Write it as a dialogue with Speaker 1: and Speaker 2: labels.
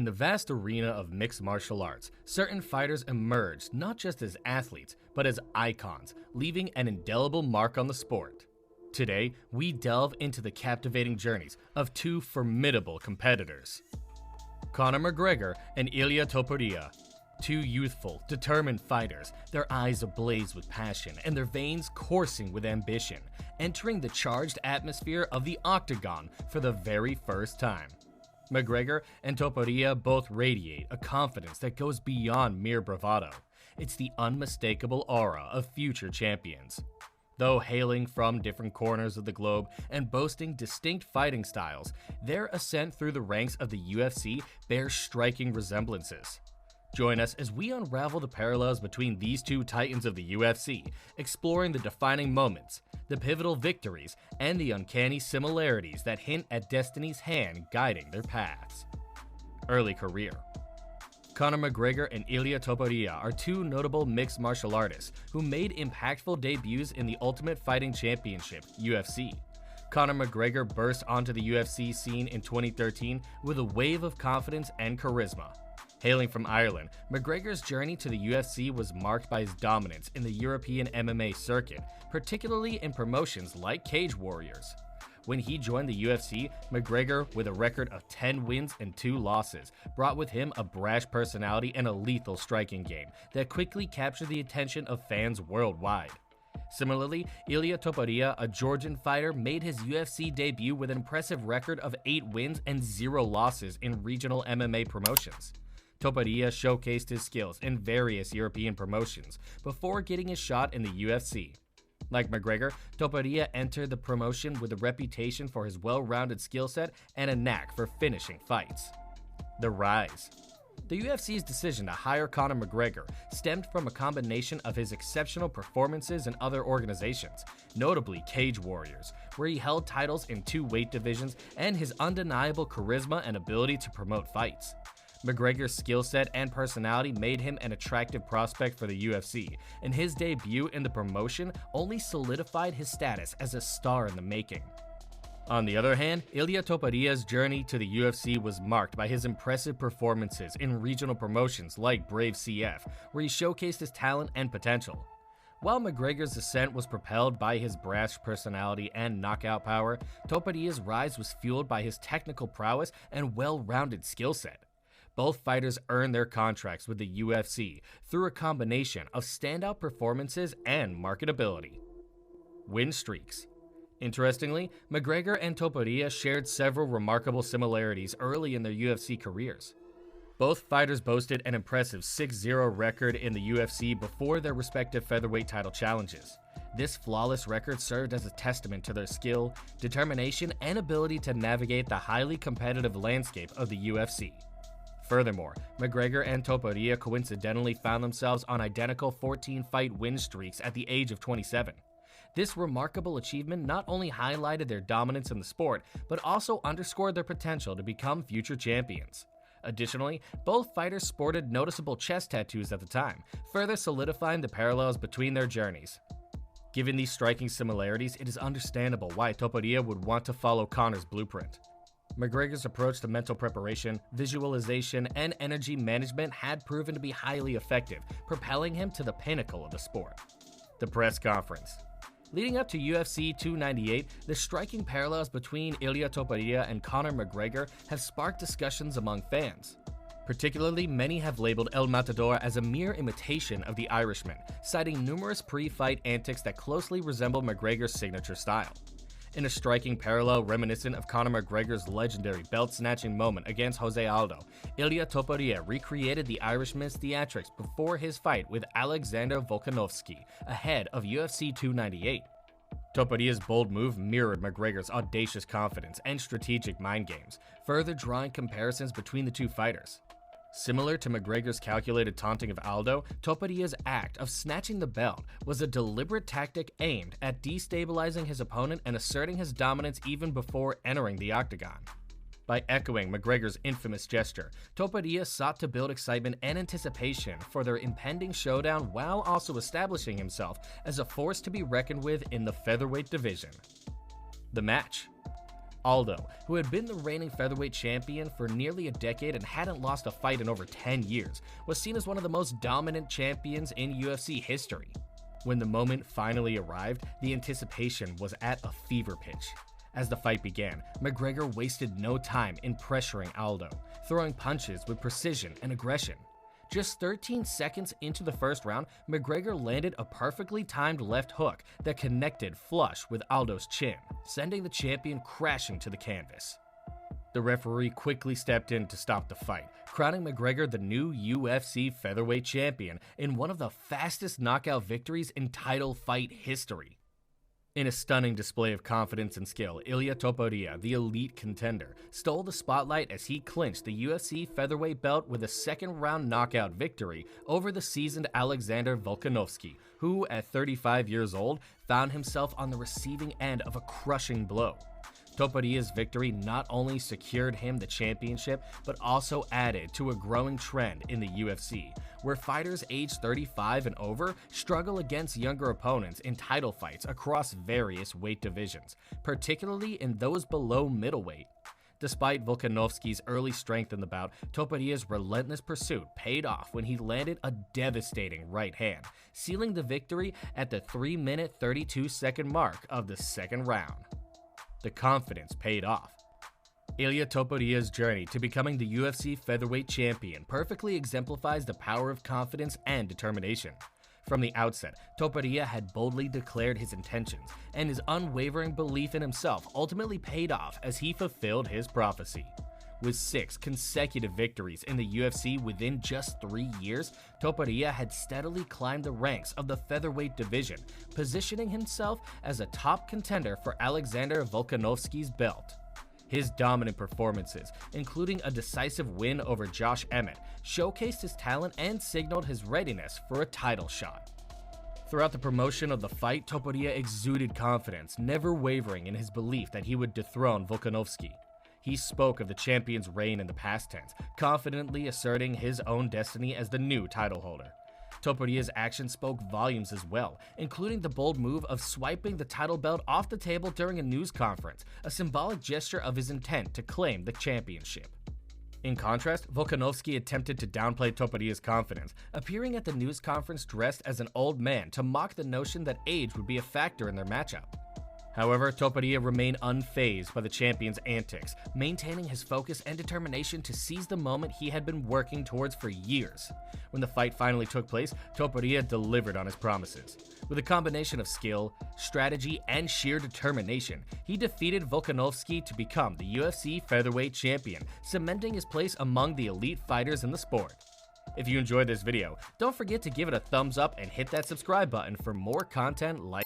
Speaker 1: In the vast arena of mixed martial arts, certain fighters emerged not just as athletes, but as icons, leaving an indelible mark on the sport. Today, we delve into the captivating journeys of two formidable competitors. Conor McGregor and Ilia Topuria. Two youthful, determined fighters, their eyes ablaze with passion and their veins coursing with ambition, entering the charged atmosphere of the octagon for the very first time. McGregor and Topuria both radiate a confidence that goes beyond mere bravado. It's the unmistakable aura of future champions. Though hailing from different corners of the globe and boasting distinct fighting styles, their ascent through the ranks of the UFC bears striking resemblances. Join us as we unravel the parallels between these two titans of the UFC, exploring the defining moments, the pivotal victories, and the uncanny similarities that hint at destiny's hand guiding their paths. Early career. Conor McGregor and Ilia Topuria are two notable mixed martial artists who made impactful debuts in the Ultimate Fighting Championship, UFC. Conor McGregor burst onto the UFC scene in 2013 with a wave of confidence and charisma. Hailing from Ireland, McGregor's journey to the UFC was marked by his dominance in the European MMA circuit, particularly in promotions like Cage Warriors. When he joined the UFC, McGregor, with a record of 10 wins and 2 losses, brought with him a brash personality and a lethal striking game that quickly captured the attention of fans worldwide. Similarly, Ilia Topuria, a Georgian fighter, made his UFC debut with an impressive record of 8 wins and 0 losses in regional MMA promotions. Topuria showcased his skills in various European promotions before getting his shot in the UFC. Like McGregor, Topuria entered the promotion with a reputation for his well-rounded skill set and a knack for finishing fights. The rise. The UFC's decision to hire Conor McGregor stemmed from a combination of his exceptional performances in other organizations, notably Cage Warriors, where he held titles in 2 weight divisions, and his undeniable charisma and ability to promote fights. McGregor's skill set and personality made him an attractive prospect for the UFC, and his debut in the promotion only solidified his status as a star in the making. On the other hand, Ilia Topuria's journey to the UFC was marked by his impressive performances in regional promotions like Brave CF, where he showcased his talent and potential. While McGregor's ascent was propelled by his brash personality and knockout power, Topuria's rise was fueled by his technical prowess and well-rounded skill set. Both fighters earned their contracts with the UFC through a combination of standout performances and marketability. Win streaks. Interestingly, McGregor and Topuria shared several remarkable similarities early in their UFC careers. Both fighters boasted an impressive 6-0 record in the UFC before their respective featherweight title challenges. This flawless record served as a testament to their skill, determination, and ability to navigate the highly competitive landscape of the UFC. Furthermore, McGregor and Topuria coincidentally found themselves on identical 14-fight win streaks at the age of 27. This remarkable achievement not only highlighted their dominance in the sport, but also underscored their potential to become future champions. Additionally, both fighters sported noticeable chest tattoos at the time, further solidifying the parallels between their journeys. Given these striking similarities, it is understandable why Topuria would want to follow Conor's blueprint. McGregor's approach to mental preparation, visualization, and energy management had proven to be highly effective, propelling him to the pinnacle of the sport. The press conference. Leading up to UFC 298, the striking parallels between Ilia Topuria and Conor McGregor have sparked discussions among fans. Particularly, many have labeled El Matador as a mere imitation of the Irishman, citing numerous pre-fight antics that closely resemble McGregor's signature style. In a striking parallel reminiscent of Conor McGregor's legendary belt-snatching moment against Jose Aldo, Ilia Topuria recreated the Irishman's theatrics before his fight with Alexander Volkanovski ahead of UFC 298. Topuria's bold move mirrored McGregor's audacious confidence and strategic mind games, further drawing comparisons between the two fighters. Similar to McGregor's calculated taunting of Aldo, Topuria's act of snatching the belt was a deliberate tactic aimed at destabilizing his opponent and asserting his dominance even before entering the octagon. By echoing McGregor's infamous gesture, Topuria sought to build excitement and anticipation for their impending showdown while also establishing himself as a force to be reckoned with in the featherweight division. The match. Aldo, who had been the reigning featherweight champion for nearly a decade and hadn't lost a fight in over 10 years, was seen as one of the most dominant champions in UFC history. When the moment finally arrived, the anticipation was at a fever pitch. As the fight began, McGregor wasted no time in pressuring Aldo, throwing punches with precision and aggression. Just 13 seconds into the first round, McGregor landed a perfectly timed left hook that connected flush with Aldo's chin, sending the champion crashing to the canvas. The referee quickly stepped in to stop the fight, crowning McGregor the new UFC featherweight champion in one of the fastest knockout victories in title fight history. In a stunning display of confidence and skill, Ilia Topuria, the elite contender, stole the spotlight as he clinched the UFC featherweight belt with a second-round knockout victory over the seasoned Alexander Volkanovski, who, at 35 years old, found himself on the receiving end of a crushing blow. Topuria's victory not only secured him the championship, but also added to a growing trend in the UFC, where fighters aged 35 and over struggle against younger opponents in title fights across various weight divisions, particularly in those below middleweight. Despite Volkanovski's early strength in the bout, Topuria's relentless pursuit paid off when he landed a devastating right hand, sealing the victory at the 3-minute 32-second mark of the second round. The confidence paid off. Ilia Topuria's journey to becoming the UFC featherweight champion perfectly exemplifies the power of confidence and determination. From the outset, Topuria had boldly declared his intentions, and his unwavering belief in himself ultimately paid off as he fulfilled his prophecy. With 6 consecutive victories in the UFC within just 3 years, Topuria had steadily climbed the ranks of the featherweight division, positioning himself as a top contender for Alexander Volkanovski's belt. His dominant performances, including a decisive win over Josh Emmett, showcased his talent and signaled his readiness for a title shot. Throughout the promotion of the fight, Topuria exuded confidence, never wavering in his belief that he would dethrone Volkanovski. He spoke of the champion's reign in the past tense, confidently asserting his own destiny as the new title holder. Topuria's actions spoke volumes as well, including the bold move of swiping the title belt off the table during a news conference, a symbolic gesture of his intent to claim the championship. In contrast, Volkanovski attempted to downplay Topuria's confidence, appearing at the news conference dressed as an old man to mock the notion that age would be a factor in their matchup. However, Topuria remained unfazed by the champion's antics, maintaining his focus and determination to seize the moment he had been working towards for years. When the fight finally took place, Topuria delivered on his promises. With a combination of skill, strategy, and sheer determination, he defeated Volkanovski to become the UFC featherweight champion, cementing his place among the elite fighters in the sport. If you enjoyed this video, don't forget to give it a thumbs up and hit that subscribe button for more content like